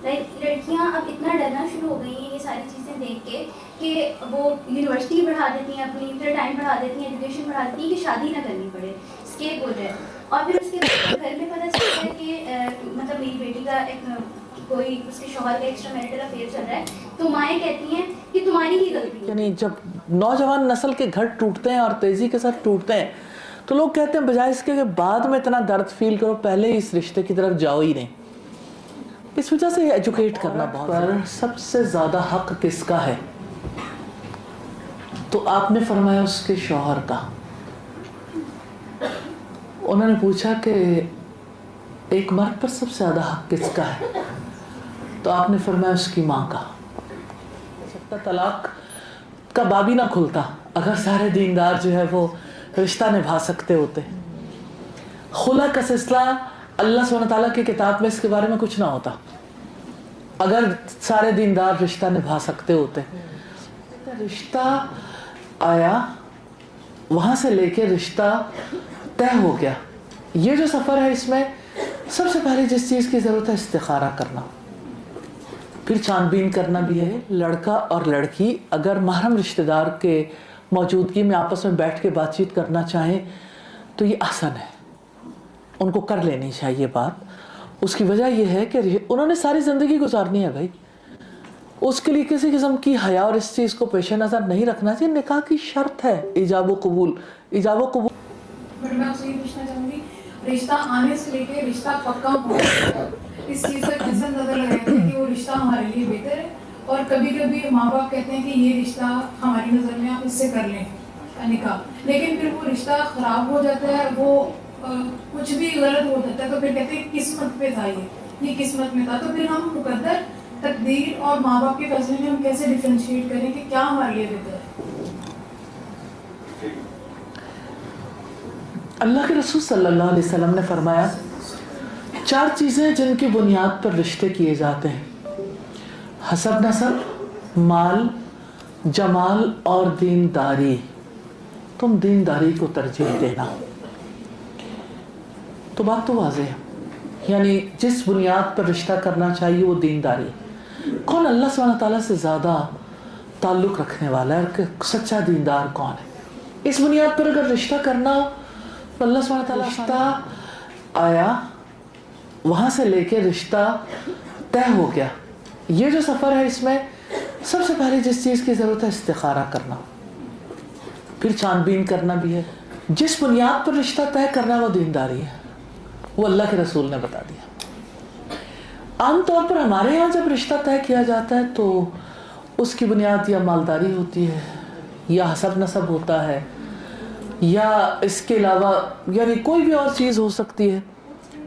لڑکیاں اب اتنا ڈرنا شروع ہو گئی ہیں یہ ساری چیزیں دیکھ کے کہ وہ یونیورسٹی بڑھا دیتی ہیں اپنی، پھر ٹائم بڑھا دیتی ہیں، ایجوکیشن بڑھا دیتی ہیں کہ شادی نہ کرنی پڑے، اسکیپ ہو جائے. اور پھر اس کے بعد گھر میں پتہ چلتا ہے کہ مطلب میری بیٹی کا ایک کوئی اس کے شوہر کا ایکسٹرا میرٹل افیئر چل رہا ہے، تو مائیں کہتی ہیں کہ تمہاری ہی غلطی ہے. یعنی جب نوجوان نسل کے گھر ٹوٹتے ہیں اور تیزی کے ساتھ ٹوٹتے ہیں تو لوگ کہتے ہیں بجائے اس کے کہ بعد میں اتنا درد فیل کرو پہلے ہی اس رشتے کی طرف جاؤ ہی نہیں. اس وجہ سے ایجوکیٹ کرنا بہت پر سب سے زیادہ حق کس کا ہے؟ تو آپ نے فرمایا اس کے شوہر کا. انہوں نے پوچھا کہ ایک مرد پر سب سے زیادہ حق کس کا ہے؟ تو آپ نے فرمایا اس کی ماں کا. طلاق کا باب ہی نہ کھلتا اگر سارے دیندار جو ہے وہ رشتہ نبھا سکتے ہوتے. خلا کا سلسلہ اللہ سبحانہ تعالیٰ کی کتاب میں اس کے بارے میں کچھ نہ ہوتا اگر سارے دیندار رشتہ نبھا سکتے ہوتے. رشتہ آیا وہاں سے لے کے رشتہ طے ہو گیا. یہ جو سفر ہے اس میں سب سے پہلے جس چیز کی ضرورت ہے استخارہ کرنا، پھر چھان بین کرنا بھی ہے. لڑکا اور لڑکی اگر محرم رشتہ دار کے موجودگی میں آپس میں بیٹھ کے بات چیت کرنا چاہیں تو یہ آسان ہے، ان کو کر لینی چاہیے بات. اس کی وجہ یہ ہے کہ انہوں نے ساری زندگی گزارنی ہے بھائی، اس کے لیے کسی قسم کی حیا اور اس چیز کو پیش نظر نہیں رکھنا چاہیے. نکاح کی شرط ہے ایجاب و قبول، ایجاب و قبول. میں آپ سے یہ پوچھنا چاہوں گی، رشتہ آنے سے لے کے رشتہ پکا ہونا اس چیز کا کیسا اندازہ لگاتے ہیں کہ وہ رشتہ ہمارے لیے بہتر ہے؟ اور کبھی کبھی ماں باپ کہتے ہیں کہ یہ رشتہ ہماری نظر میں آپ اس سے کر لیں نکاح، لیکن پھر وہ رشتہ خراب ہو جاتا ہے، وہ کچھ بھی غلط ہو جاتا ہے تو پھر کہتے ہیں قسمت پہ تھا، یہ قسمت میں تھا. تو پھر ہم مقدر تقدیر اور ماں باپ کے فیصلے میں ہم کیسے ڈفرینشیٹ کریں کہ کیا ہمارے لیے بہتر ہے؟ اللہ کے رسول صلی اللہ علیہ وسلم نے فرمایا 4 چیزیں جن کی بنیاد پر رشتے کیے جاتے ہیں: حسب نسب، مال، جمال اور دینداری. تم دینداری کو ترجیح دینا. تو بات تو واضح ہے، یعنی جس بنیاد پر رشتہ کرنا چاہیے وہ دینداری. کون اللہ سبحانہ تعالیٰ سے زیادہ تعلق رکھنے والا ہے کہ سچا دیندار کون ہے؟ اس بنیاد پر اگر رشتہ کرنا ہو تو اللہ سبحانہ تعالیٰ رشتہ آیا وہاں سے لے کے رشتہ طے ہو گیا. یہ جو سفر ہے اس میں سب سے پہلے جس چیز کی ضرورت ہے استخارہ کرنا، پھر چھان بین کرنا بھی ہے. جس بنیاد پر رشتہ طے کرنا وہ دینداری ہے، وہ اللہ کے رسول نے بتا دیا. عام طور پر ہمارے یہاں جب رشتہ طے کیا جاتا ہے تو اس کی بنیاد یا مالداری ہوتی ہے یا حسب نسب ہوتا ہے یا اس کے علاوہ یعنی کوئی بھی اور چیز ہو سکتی ہے،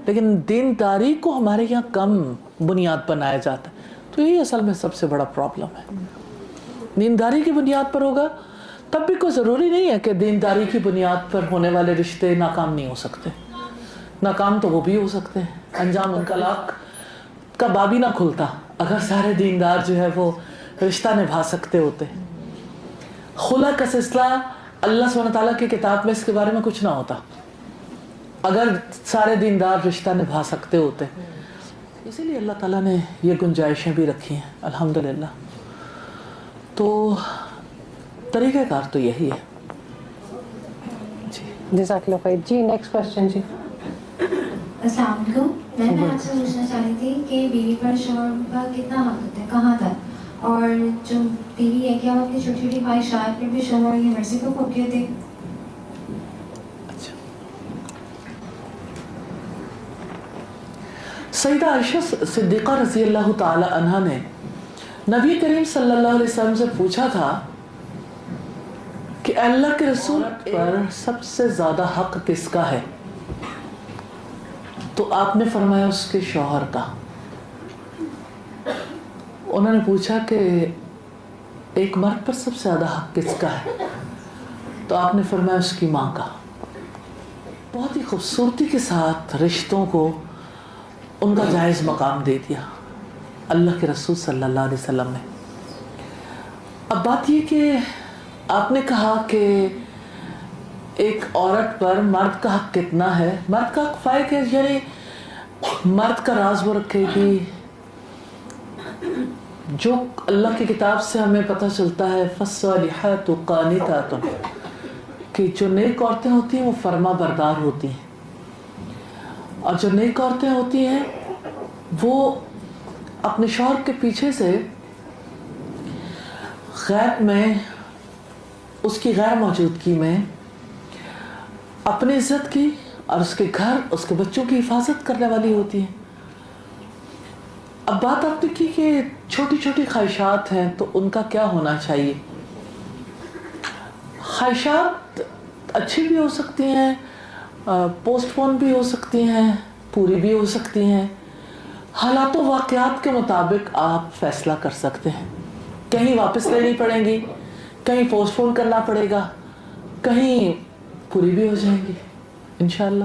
لیکن دینداری کو ہمارے یہاں کم بنیاد بنایا جاتا ہے. تو یہی اصل میں سب سے بڑا پرابلم ہے. دینداری کی بنیاد پر ہوگا تب بھی کوئی ضروری نہیں ہے کہ دینداری کی بنیاد پر ہونے والے رشتے ناکام نہیں ہو سکتے. ناکام تو وہ بھی ہو سکتے ہیں، انجام ان کا طلاق کا باب ہی نہ کھلتا اگر سارے دیندار جو ہے وہ رشتہ نبھا سکتے ہوتے. خلا کا سلسلہ اللہ سبحانہ تعالیٰ کی کتاب میں اس کے بارے میں کچھ نہ ہوتا اگر سارے دیندار رشتہ نبھا سکتے ہوتے. اسی لیے اللہ تعالیٰ نے یہ گنجائشیں بھی رکھی ہیں الحمدللہ. تو طریقہ کار تو یہی ہے. جزاک اللہ خیر. جی نیکسٹ کوسچن. جی السلام علیکم. میں آپ سے پوچھنا چاہ رہی تھی کہ بیوی پر شوہر کا کتنا حق ہوتا ہے، کہاں تک، اور جو بیوی ہے کیا وہ اپنی چھوٹی چھوٹی خواہشات پر بھی شوہر کی مرضی کو فوقیت دے؟ سیدہ عائشہ صدیقہ رضی اللہ تعالی عنہ نے نبی کریم صلی اللہ علیہ وسلم سے پوچھا تھا کہ اللہ کے رسول پر سب سے زیادہ حق کس کا ہے؟ تو آپ نے فرمایا اس کے شوہر کا. انہوں نے پوچھا کہ ایک مرد پر سب سے زیادہ حق کس کا ہے؟ تو آپ نے فرمایا اس کی ماں کا. بہت ہی خوبصورتی کے ساتھ رشتوں کو ان کا جائز مقام دے دیا اللہ کے رسول صلی اللہ علیہ وسلم نے. اب بات یہ کہ آپ نے کہا کہ ایک عورت پر مرد کا حق کتنا ہے. مرد کا حق فائق ہے، یعنی مرد کا راز وہ رکھے گی، جو اللہ کی کتاب سے ہمیں پتہ چلتا ہے فالصالحات قانتات، کہ جو نیک عورتیں ہوتی ہیں وہ فرما بردار ہوتی ہیں، اور جو نیک عورتیں ہوتی ہیں وہ اپنے شوہر کے پیچھے سے غیب میں، اس کی غیر موجودگی میں اپنی عزت کی اور اس کے گھر، اس کے بچوں کی حفاظت کرنے والی ہوتی ہیں۔ اب بات آپ نے کی کہ چھوٹی چھوٹی خواہشات ہیں تو ان کا کیا ہونا چاہیے۔ خواہشات اچھی بھی ہو سکتی ہیں، پوسٹ پون بھی ہو سکتی ہیں، پوری بھی ہو سکتی ہیں، حالات و واقعات کے مطابق آپ فیصلہ کر سکتے ہیں۔ کہیں واپس لینی پڑیں گی، کہیں پوسٹ پون کرنا پڑے گا، کہیں پوری بھی ہو جائیں گی انشاءاللہ۔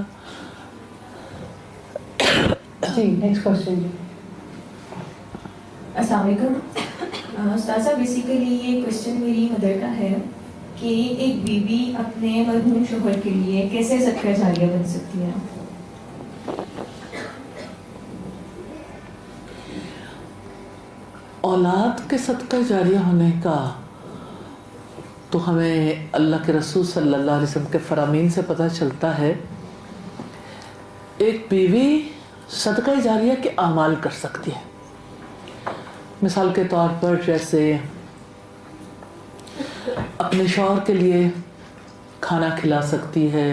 جی نیکسٹ کوشچن جی۔ السلام علیکم استاذہ، بیسیکلی یہ کوشچن میری مدر کا ہے کہ ایک بیوی اپنے مرحوم شوہر کے لیے کیسے صدقہ جاریہ بن سکتی ہے؟ اولاد کے صدقہ جاریہ ہونے کا تو ہمیں اللہ کے رسول صلی اللہ علیہ وسلم کے فرامین سے پتہ چلتا ہے۔ ایک بیوی صدقہ جاریہ کے اعمال کر سکتی ہے، مثال کے طور پر جیسے اپنے شوہر کے لیے کھانا کھلا سکتی ہے،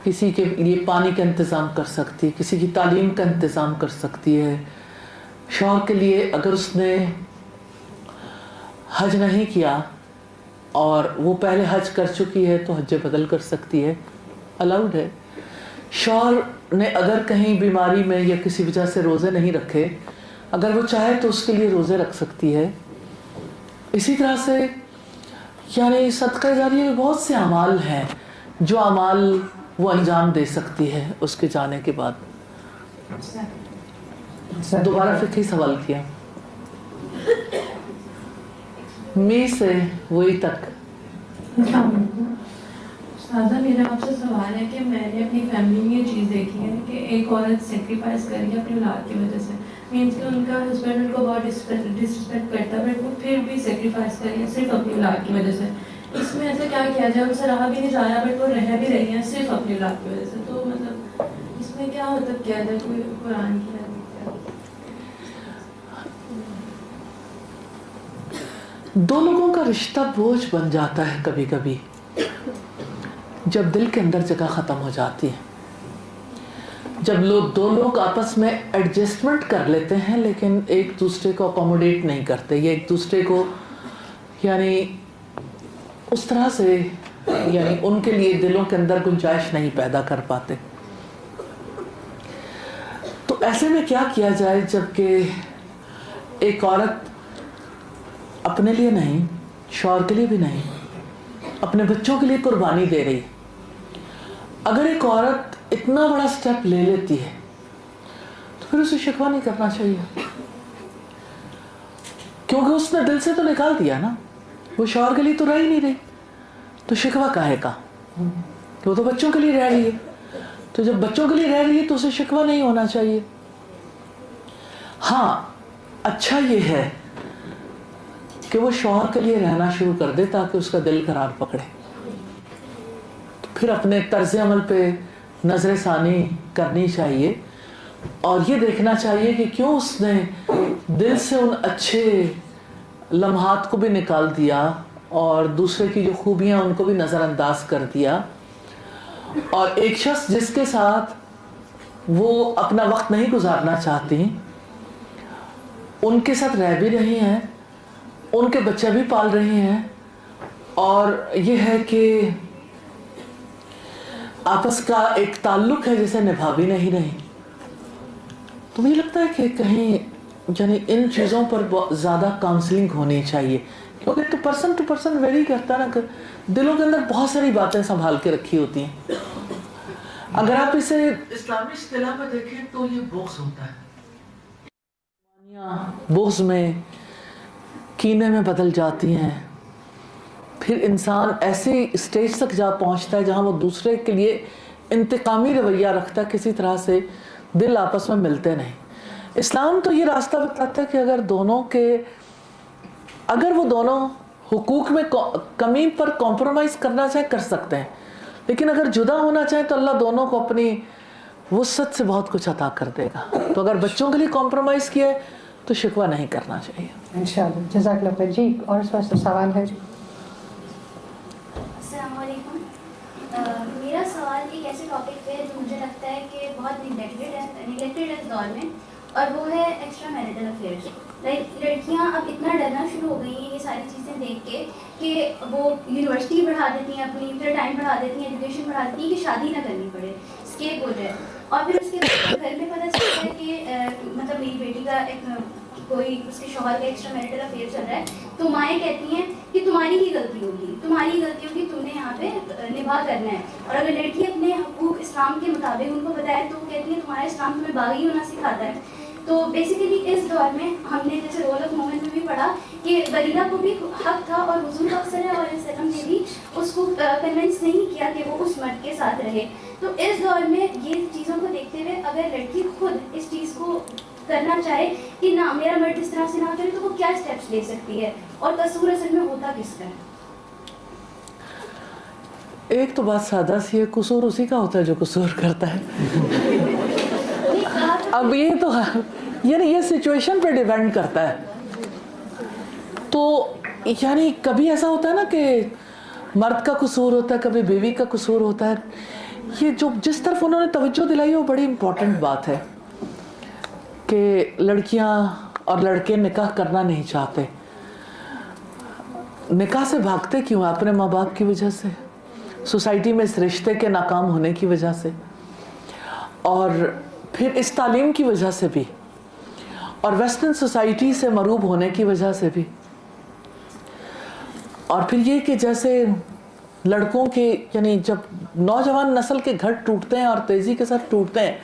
کسی کے لیے پانی کا انتظام کر سکتی ہے، کسی کی تعلیم کا انتظام کر سکتی ہے، شوہر کے لیے اگر اس نے حج نہیں کیا اور وہ پہلے حج کر چکی ہے تو حج بدل کر سکتی ہے، الاؤڈ ہے۔ شوہر نے اگر کہیں بیماری میں یا کسی وجہ سے روزے نہیں رکھے، اگر وہ چاہے تو اس کے لیے روزے رکھ سکتی ہے۔ اسی طرح سے یعنی صدقہ جاریہ میں بہت سے اعمال ہیں جو اعمال وہ انجام دے سکتی ہے اس کے جانے کے بعد۔ دوبارہ فقہی سوال کیا، می سے وہی تک۔ استاذہ میرا آپ سے سوال ہے کہ میں نے اپنی فیملی میں یہ چیز دیکھی ہے کہ ایک عورت سیکریفائس کر رہی ہے اپنی اولاد کی وجہ سے، مینس کہ ان کا ہسبینڈ ان کو بہت ڈسرسپیکٹ کرتا ہے، بٹ وہ پھر بھی سیکریفائس کر رہی ہے صرف اپنی اولاد کی وجہ سے۔ اس میں ایسا کیا کیا جائے؟ ان سے رہا بھی نہیں جا رہا بٹ وہ رہ بھی رہی ہیں صرف اپنی اولاد کی وجہ سے، تو مطلب اس میں کیا مطلب کیا جائے؟ کوئی قرآن کی دو لوگوں کا رشتہ بوجھ بن جاتا ہے کبھی کبھی جب دل کے اندر جگہ ختم ہو جاتی ہے، جب دو لوگ آپس میں ایڈجسٹمنٹ کر لیتے ہیں لیکن ایک دوسرے کو اکوموڈیٹ نہیں کرتے، یا ایک دوسرے کو یعنی اس طرح سے یعنی ان کے لیے دلوں کے اندر گنجائش نہیں پیدا کر پاتے۔ تو ایسے میں کیا کیا جائے جب کہ ایک عورت اپنے لیے نہیں، شوہر کے لیے بھی نہیں، اپنے بچوں کے لیے قربانی دے رہی؟ اگر ایک عورت اتنا بڑا سٹیپ لے لیتی ہے تو پھر اسے شکوہ نہیں کرنا چاہیے، کیونکہ اس نے دل سے تو نکال دیا نا، وہ شوہر کے لیے تو رہ ہی نہیں رہی، تو شکوہ کاہے کا؟ وہ تو بچوں کے لیے رہ رہی ہے، تو جب بچوں کے لیے رہ رہی ہے تو اسے شکوہ نہیں ہونا چاہیے۔ ہاں اچھا یہ ہے کہ وہ شوہر کے لیے رہنا شروع کر دے تاکہ اس کا دل قرار پکڑے، تو پھر اپنے طرز عمل پہ نظر ثانی کرنی چاہیے اور یہ دیکھنا چاہیے کہ کیوں اس نے دل سے ان اچھے لمحات کو بھی نکال دیا اور دوسرے کی جو خوبیاں ان کو بھی نظر انداز کر دیا، اور ایک شخص جس کے ساتھ وہ اپنا وقت نہیں گزارنا چاہتی ان کے ساتھ رہ بھی رہی ہیں، ان کے بچے بھی پال رہی ہیں، اور یہ ہے کہ آپس کا ایک تعلق ہے جسے نبھا بھی نہیں رہی، تو مجھے لگتا ہے کہ کہیں یعنی ان چیزوں پر زیادہ کاؤنسلنگ ہونی چاہیے، کیونکہ تو پرسن ٹو پرسن ویری کرتا ہے نا، کہ دلوں کے اندر بہت ساری باتیں سنبھال کے رکھی ہوتی ہیں۔ اگر آپ اسے اسلامی اصطلاح میں دیکھیں تو یہ بغض ہوتا ہے، بغض میں کینے میں بدل جاتی ہیں، پھر انسان ایسی اسٹیج تک جا پہنچتا ہے جہاں وہ دوسرے کے لیے انتقامی رویہ رکھتا ہے، کسی طرح سے دل آپس میں ملتے نہیں۔ اسلام تو یہ راستہ بتاتا ہے کہ اگر وہ دونوں حقوق میں کمی پر کمپرومائز کرنا چاہیں کر سکتے ہیں، لیکن اگر جدا ہونا چاہیں تو اللہ دونوں کو اپنی وسعت سے بہت کچھ عطا کر دے گا. تو اگر بچوں کے لیے کمپرومائز کیا ہے تو شکوہ نہیں کرنا چاہیے. انشاءاللہ. جزاک اللہ خیر. جی اور اس واسطے سوال ہے جی. السلام علیکم. میرا سوال ایک ایسے ٹاپک پہ ہے جو مجھے لگتا ہے کہ بہت نگلیکٹڈ ہے اس دور میں، اور وہ ہے ایکسٹرا میرٹل افیئرس. لڑکیاں اب اتنا ڈرنا شروع ہو گئی ہیں یہ ساری چیزیں دیکھ کے کہ وہ یونیورسٹی بڑھا دیتی ہیں، اپنی پھر ٹائم بڑھا دیتی ہیں، ایجوکیشن بڑھا دیتی ہیں کہ شادی نہ کرنی پڑے، اسکیپ ہو جائے. اور پھر اس کے بعد گھر میں پتہ چلتا ہے کہ مطلب میری بیٹی کا ایک کوئی اس کے شوہر کا ایکسٹرا میرٹل افیئر چل رہا ہے، تو مائیں کہتی ہیں کہ تمہاری ہی غلطی ہوگی، تم نے یہاں پہ نبھا کرنا ہے. اور اگر لڑکی اپنے حقوق اسلام کے مطابق ان کو بتائے تو وہ کہتی ہیں تمہارا اسلام تمہیں باغی ہونا سکھاتا ہے. تو بیسیکلی اس دور میں ہم نے جیسے رول آف مومن میں بھی پڑھا کہ بریرہ کو بھی حق تھا، اور حضور صلی اللہ علیہ وسلم نے بھی اس کو کنونس نہیں کیا کہ وہ اس مرد کے ساتھ رہے. تو اس دور میں یہ چیزوں کو دیکھتے ہوئے اگر لڑکی خود اس چیز کو کرنا چاہے کہ نہ میرا مرد اس طرح سے نہ کرے تو وہ کیا اسٹیپس لے سکتی ہے، اور قصور اصل میں ہوتا کس کا ہے؟ ایک تو بات سادہ سی ہے، قصور اسی کا ہوتا ہے جو قصور کرتا ہے. اب یہ تو یعنی یہ سچویشن پہ ڈیپینڈ کرتا ہے. تو یعنی کبھی ایسا ہوتا ہے نا کہ مرد کا قصور ہوتا ہے، کبھی بیوی کا قصور ہوتا ہے. یہ جو جس طرف انہوں نے توجہ دلائی وہ بڑی امپورٹنٹ بات ہے کہ لڑکیاں اور لڑکے نکاح کرنا نہیں چاہتے. نکاح سے بھاگتے کیوں؟ اپنے ماں باپ کی وجہ سے، سوسائٹی میں اس رشتے کے ناکام ہونے کی وجہ سے، اور پھر اس تعلیم کی وجہ سے بھی، اور ویسٹرن سوسائٹی سے مروب ہونے کی وجہ سے بھی. اور پھر یہ کہ جیسے لڑکوں کے یعنی جب نوجوان نسل کے گھر ٹوٹتے ہیں اور تیزی کے ساتھ ٹوٹتے ہیں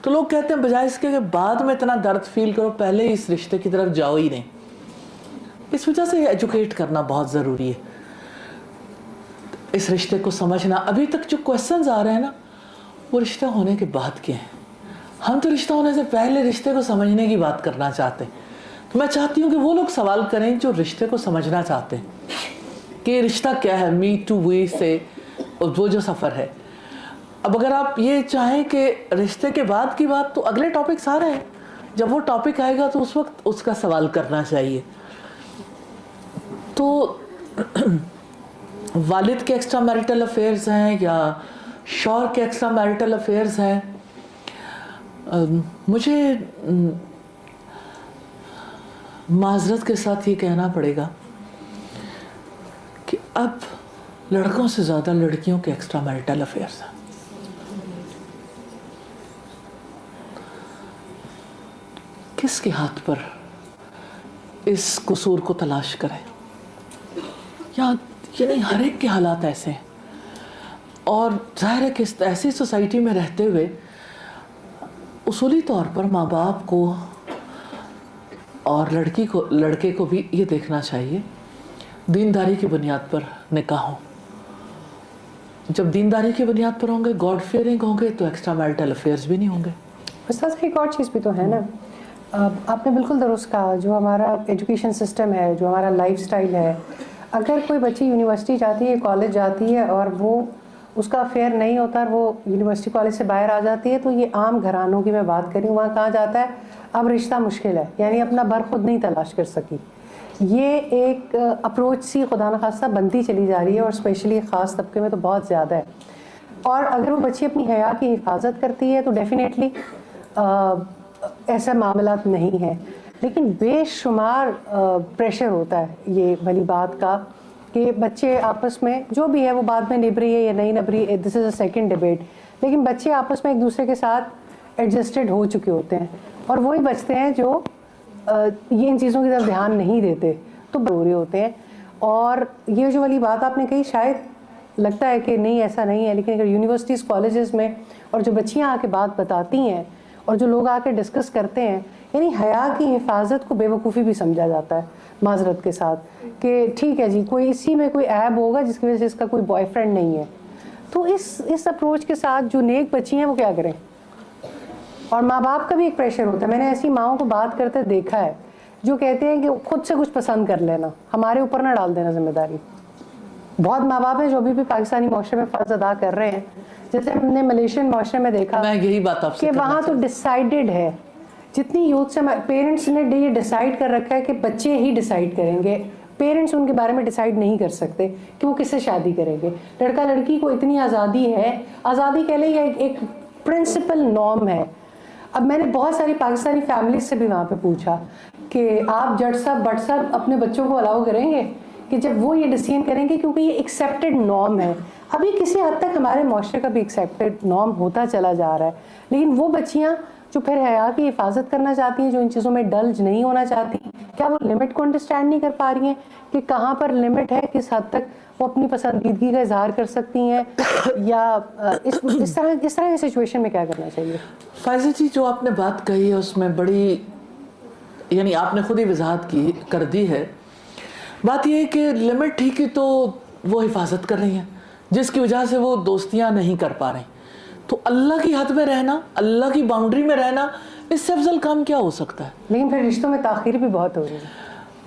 تو لوگ کہتے ہیں بجائے اس کے کہ بعد میں اتنا درد فیل کرو پہلے اس رشتے کی طرف جاؤ ہی نہیں. اس وجہ سے ایجوکیٹ کرنا بہت ضروری ہے، اس رشتے کو سمجھنا. ابھی تک جو کویسچنز آ رہے ہیں نا وہ رشتہ ہونے کے بعد کے ہیں. ہم تو رشتہ ہونے سے پہلے رشتے کو سمجھنے کی بات کرنا چاہتے ہیں. تو میں چاہتی ہوں کہ وہ لوگ سوال کریں جو رشتے کو سمجھنا چاہتے ہیں کہ رشتہ کیا ہے، می ٹو وی سے وہ جو سفر ہے. اب اگر آپ یہ چاہیں کہ رشتے کے بعد کی بات، تو اگلے ٹاپکس آ رہے ہیں، جب وہ ٹاپک آئے گا تو اس وقت اس کا سوال کرنا چاہیے. تو والد کے ایکسٹرا میرٹل افیئرز ہیں یا شوہر کے ایکسٹرا میرٹل افیئرز ہیں، مجھے معذرت کے ساتھ یہ کہنا پڑے گا کہ اب لڑکوں سے زیادہ لڑکیوں کے ایکسٹرا میرٹل افیئرز ہیں. کس کے ہاتھ پر اس قصور کو تلاش کریں؟ یعنی ہر ایک کے حالات ایسے ہیں، اور ظاہر ہے کہ ایسی سوسائٹی میں رہتے ہوئے اصولی طور پر ماں باپ کو اور لڑکے کو بھی یہ دیکھنا چاہیے دینداری کی بنیاد پر نکاح ہو. جب دینداری کی بنیاد پر ہوں گے، گاڈ فیئرنگ ہوں گے، تو ایکسٹرا میرٹل افیئرز بھی نہیں ہوں گے. استاذ ایک اور چیز بھی تو ہے نا، آپ نے بالکل درست کہا، جو ہمارا ایجوکیشن سسٹم ہے، جو ہمارا لائف سٹائل ہے، اگر کوئی بچی یونیورسٹی جاتی ہے، کالج جاتی ہے اور وہ اس کا افیئر نہیں ہوتا اور وہ یونیورسٹی کالج سے باہر آ جاتی ہے، تو یہ عام گھرانوں کی میں بات کر رہی ہوں، وہاں کہا جاتا ہے اب رشتہ مشکل ہے، یعنی اپنا بر خود نہیں تلاش کر سکی. یہ ایک اپروچ سی خدا نخواستہ بنتی چلی جا رہی ہے، اور اسپیشلی خاص طبقے میں تو بہت زیادہ ہے. اور اگر وہ بچی اپنی حیا کی حفاظت کرتی ہے تو ڈیفینیٹلی ایسے معاملات نہیں ہیں. لیکن بے شمار پریشر ہوتا ہے یہ والی بات کا کہ بچے آپس میں جو بھی ہے، وہ بعد میں نبھ رہی ہے یا نہیں نبھ رہی، دس از اے سیکنڈ ڈیبیٹ، لیکن بچے آپس میں ایک دوسرے کے ساتھ ایڈجسٹڈ ہو چکے ہوتے ہیں، اور وہی بچتے ہیں جو یہ ان چیزوں کی طرف دھیان نہیں دیتے، تو رو رہے ہوتے ہیں. اور یہ جو والی بات آپ نے کہی، شاید لگتا ہے کہ نہیں ایسا نہیں ہے، لیکن اگر یونیورسٹیز کالجز میں اور جو بچیاں آ کے بات بتاتی ہیں اور جو لوگ آ کے ڈسکس کرتے ہیں، یعنی حیا کی حفاظت کو بے وقوفی بھی سمجھا جاتا ہے معذرت کے ساتھ، کہ ٹھیک ہے جی کوئی اسی میں کوئی عیب ہوگا جس کی وجہ سے اس کا کوئی بوائے فرینڈ نہیں ہے. تو اس اپروچ کے ساتھ جو نیک بچی ہیں وہ کیا کریں؟ اور ماں باپ کا بھی ایک پریشر ہوتا ہے. میں نے ایسی ماؤں کو بات کرتے دیکھا ہے جو کہتے ہیں کہ خود سے کچھ پسند کر لینا, ہمارے اوپر نہ ڈال دینا ذمہ داری. بہت ماں باپ ہیں جو ابھی بھی پاکستانی معاشرے میں فرض ادا کر رہے ہیں. جیسے ہم نے ملیشین معاشرے میں دیکھا میں یہی بات آپ سے کہ وہاں تو ڈیسائیڈڈ ہے, جتنی یوتھ سے پیرنٹس نے یہ ڈیسائیڈ کر رکھا ہے کہ بچے ہی ڈیسائیڈ کریں گے. پیرنٹس ان کے بارے میں ڈیسائیڈ نہیں کر سکتے کہ وہ کس سے شادی کریں گے. لڑکا لڑکی کو اتنی آزادی ہے, آزادی کہہ لیں یا ایک پرنسپل نارم ہے. اب میں نے بہت ساری پاکستانی فیملیز سے بھی وہاں پہ پوچھا کہ آپ جٹ صاحب بٹ صاحب اپنے بچوں کو الاؤ کریں گے کہ جب وہ یہ ڈیسیژن کریں گے, کیونکہ یہ ایکسیپٹڈ نارم ہے. ابھی کسی حد تک ہمارے معاشرے کا بھی ایکسیپٹڈ نارم ہوتا چلا جا رہا ہے, لیکن وہ بچیاں جو پھر حیا کی حفاظت کرنا چاہتی ہیں, جو ان چیزوں میں ڈلج نہیں ہونا چاہتی, کیا وہ لمٹ کو انڈرسٹینڈ نہیں کر پا رہی ہیں کہ کہاں پر لمٹ ہے, کس حد تک وہ اپنی پسندیدگی کا اظہار کر سکتی ہیں, یا اس طرح کی سچویشن میں کیا کرنا چاہیے؟ فائزہ جی جو آپ نے بات کہی ہے اس میں بڑی, یعنی آپ نے خود ہی وضاحت کر دی ہے. بات یہ ہے کہ لمٹ ٹھیک ہے تو وہ حفاظت کر رہی ہیں, جس کی وجہ سے وہ دوستیاں نہیں کر پا رہی. تو اللہ کی حد میں رہنا, اللہ کی باؤنڈری میں رہنا, اس سے افضل کام کیا ہو سکتا ہے؟ لیکن پھر رشتوں میں تاخیر بھی بہت ہو رہی ہے.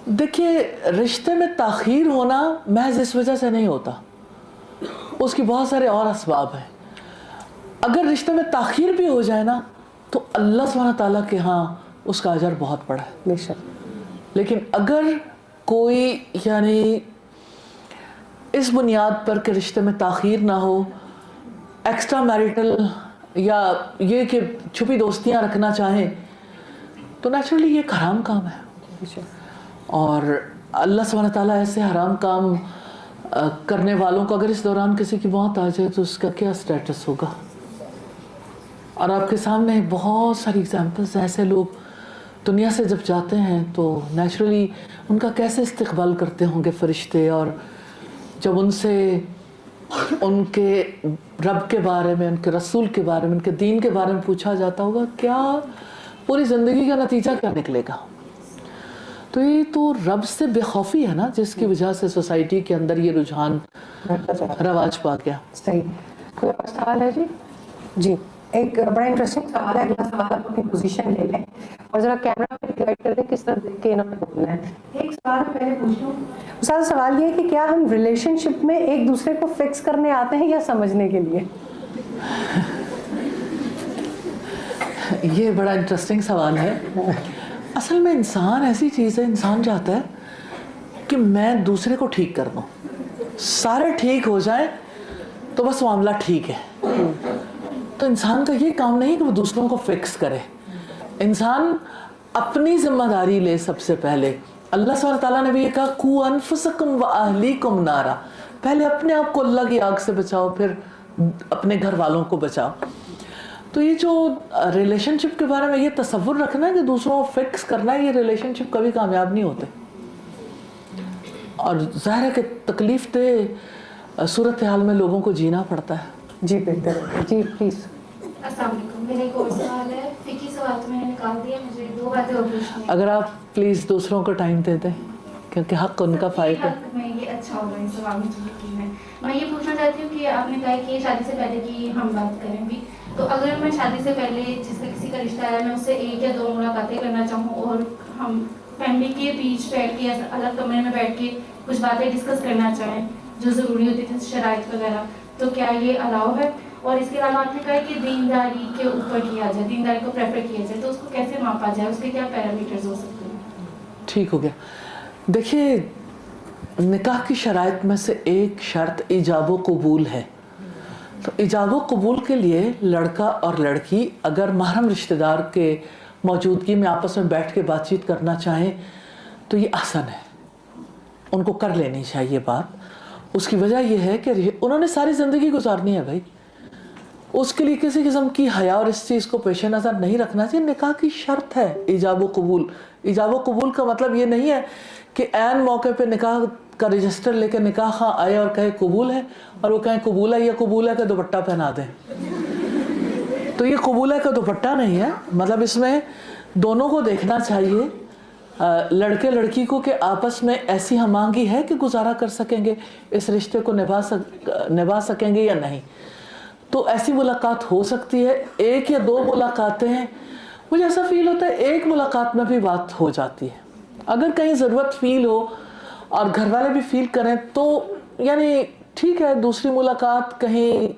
دیکھیے رشتے میں تاخیر ہونا محض اس وجہ سے نہیں ہوتا, اس کی بہت سارے اور اسباب ہیں. اگر رشتے میں تاخیر بھی ہو جائے نا تو اللہ سبحانہ تعالیٰ کے ہاں اس کا اجر بہت بڑا ہے. بے شک. لیکن اگر کوئی یعنی اس بنیاد پر کہ رشتے میں تاخیر نہ ہو, ایکسٹرا میریٹل یا یہ کہ چھپی دوستیاں رکھنا چاہیں, تو نیچرلی یہ ایک حرام کام ہے. اور اللہ سبحانہ تعالیٰ ایسے حرام کام کرنے والوں کو اگر اس دوران کسی کی موت آ جائے تو اس کا کیا سٹیٹس ہوگا؟ اور آپ کے سامنے بہت ساری ایگزامپلس ہیں, ایسے لوگ دنیا سے جب جاتے ہیں تو نیچرلی ان کا کیسے استقبال کرتے ہوں گے فرشتے, اور جب ان سے ان کے رب کے بارے میں, ان کے رسول کے بارے میں, ان کے دین کے بارے میں پوچھا جاتا ہوگا, کیا پوری زندگی کا نتیجہ کیا نکلے گا؟ تو یہ تو رب سے بے خوفی ہے نا, جس کی وجہ سے سوسائٹی کے اندر یہ رجحان رواج پا گیا. صحیح. کوئی اور سوال ہے جی؟ جی ایک بڑا انٹرسٹنگ سوال ہے. اگلا سوال آپ اپنی پوزیشن لے لیں اور ذرا کیمرہ پہ گائڈ کر دیں کس طرح دیکھ کے انہوں نے بولنا ہے. ایک سوال میں پہلے پوچھ لوں. استاد سوال یہ ہے کہ کیا ہم ریلیشن شپ میں ایک دوسرے کو فکس کرنے آتے ہیں یا سمجھنے کے لیے؟ یہ بڑا انٹرسٹنگ سوال ہے. اصل میں انسان ایسی چیز ہے, انسان چاہتا ہے کہ میں دوسرے کو ٹھیک کر دوں, سارے ٹھیک ہو جائیں تو بس معاملہ ٹھیک ہے. تو انسان کا یہ کام نہیں کہ وہ دوسروں کو فکس کرے. انسان اپنی ذمہ داری لے سب سے پہلے. اللہ سبحانہ تعالیٰ نے بھی یہ کہا قُوا أَنفُسَكُمْ وَأَهْلِيكُمْ نَارًا, پہلے اپنے آپ کو اللہ کی آگ سے بچاؤ, پھر اپنے گھر والوں کو بچاؤ. تو یہ جو ریلیشن شپ کے بارے میں یہ تصور رکھنا ہے کہ دوسروں کو فکس کرنا ہے, یہ ریلیشن شپ کبھی کامیاب نہیں ہوتے. اور ظاہر ہے کہ تکلیف دہ صورتحال میں لوگوں کو جینا پڑتا ہے. جی بہتر ہے. جی پلیز. السلام علیکم. میرا ایک اور سوال ہے, فقہی سوال تو میں نے نکال دیا, مجھے دو باتیں اور پوچھنی ہیں. اگر آپ پلیز دوسروں کو ٹائم دے دیں کیونکہ حق ان کا فائدہ. میں یہ اچھا ہوگا ان سوال میں یہ پوچھنا چاہتی ہوں کہ آپ نے کہا کہ شادی سے پہلے کی ہم بات کریں بھی, تو اگر میں شادی سے پہلے جس کا کسی کا رشتہ ہے میں اس سے 1 یا 2 ملاقاتیں کرنا چاہوں اور ہم فیملی کے بیچ بیٹھ کے الگ کمرے میں بیٹھ کے کچھ باتیں ڈسکس کرنا چاہیں جو ضروری ہوتی تھی شرائط وغیرہ, تو کیا یہ الاؤ ہے؟ اور اس کے علاوہ آپ نے کہا کہ دینداری کے اوپر کیا جائے, دینداری کو پریفر کیا جائے, تو اس کو کیسے ماپا جائے, اس کے کیا پیرامیٹرز ہو سکتے ہیں؟ ٹھیک ہو گیا. دیکھیے نکاح کی شرائط میں سے ایک شرط ایجاب و قبول ہے. تو ایجاب و قبول کے لیے لڑکا اور لڑکی اگر محرم رشتہ دار کے موجودگی میں آپس میں بیٹھ کے بات چیت کرنا چاہیں تو یہ آسان ہے, ان کو کر لینی چاہیے بات. اس کی وجہ یہ ہے کہ انہوں نے ساری زندگی گزارنی ہے بھائی, اس کے لیے کسی قسم کی حیا اور اس چیز کو پیش نظر نہیں رکھنا چاہیے. نکاح کی شرط ہے ایجاب و قبول. ایجاب و قبول کا مطلب یہ نہیں ہے کہ عین موقع پہ نکاح کا رجسٹر لے کے نکاح خواہ آئے اور کہے قبول ہے, اور وہ کہیں قبول ہے, یہ قبول ہے کہ دوپٹہ پہنا دیں. تو یہ قبول ہے کہ دوپٹہ نہیں ہے, مطلب اس میں دونوں کو دیکھنا چاہیے, لڑکے لڑکی کو, کہ آپس میں ایسی ہم آہنگی ہے کہ گزارا کر سکیں گے, اس رشتے کو نبھا سکیں گے یا نہیں. تو ایسی ملاقات ہو سکتی ہے. ایک یا دو ملاقاتیں ہیں, مجھے ایسا فیل ہوتا ہے ایک ملاقات میں بھی بات ہو جاتی ہے. اگر کہیں ضرورت فیل ہو اور گھر والے بھی فیل کریں تو یعنی ٹھیک ہے, دوسری ملاقات کہیں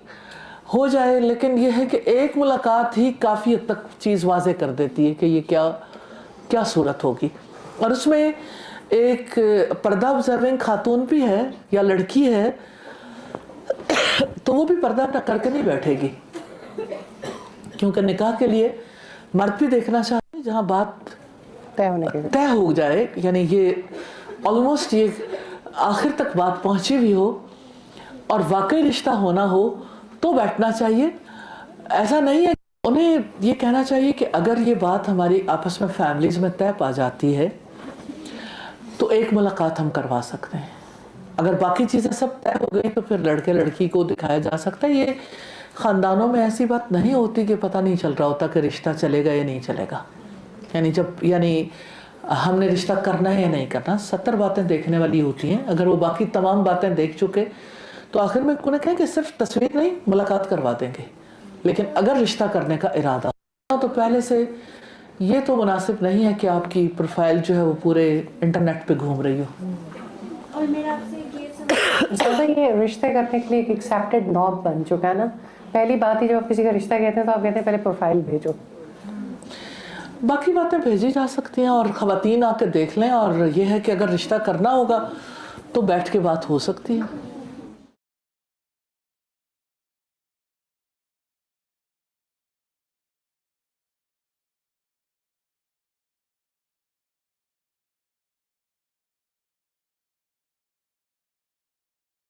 ہو جائے, لیکن یہ ہے کہ ایک ملاقات ہی کافی حد تک چیز واضح کر دیتی ہے کہ یہ کیا صورت ہوگی. اور اس میں ایک پردہ آبزرونگ خاتون بھی ہے یا لڑکی ہے تو وہ بھی پردہ کر کے نہیں بیٹھے گی, کیونکہ نکاح کے لیے مرد بھی دیکھنا چاہتے ہیں جہاں بات طے ہو جائے, یعنی یہ آلموسٹ یہ آخر تک بات پہنچی بھی ہو اور واقعی رشتہ ہونا ہو تو بیٹھنا چاہیے. ایسا نہیں ہے, انہیں یہ کہنا چاہیے کہ اگر یہ بات ہماری آپس میں فیملیز میں طے پا جاتی ہے تو ایک ملاقات ہم کروا سکتے ہیں. اگر باقی چیزیں سب طے ہو گئی تو پھر لڑکے لڑکی کو دکھایا جا سکتا ہے. یہ خاندانوں میں ایسی بات نہیں ہوتی کہ پتہ نہیں چل رہا ہوتا کہ رشتہ چلے گا یا نہیں چلے گا. یعنی ہم نے رشتہ کرنا ہے یا نہیں کرنا, 70 باتیں دیکھنے والی ہوتی ہیں. اگر وہ باقی تمام باتیں دیکھ چکے تو آخر میں انہیں کہیں کہ صرف تصویر نہیں, ملاقات کروا دیں گے. لیکن اگر رشتہ کرنے کا ارادہ ہو تو پہلے سے یہ تو مناسب نہیں ہے کہ آپ کی پروفائل جو ہے وہ پورے انٹرنیٹ پہ گھوم رہی ہو. اور میرا آپ سے یہ زیادہ یہ رشتے کرنے کے لیے ایک ایکسیپٹیڈ نارم بن چکا ہے نا. پہلی بات ہی جب آپ کسی کا رشتہ کہتے ہیں تو آپ کہتے ہیں پہلے پروفائل بھیجو. باقی باتیں بھیجی جا سکتی ہیں اور خواتین آ کے دیکھ لیں, اور یہ ہے کہ اگر رشتہ کرنا ہوگا تو بیٹھ کے بات ہو سکتی ہے.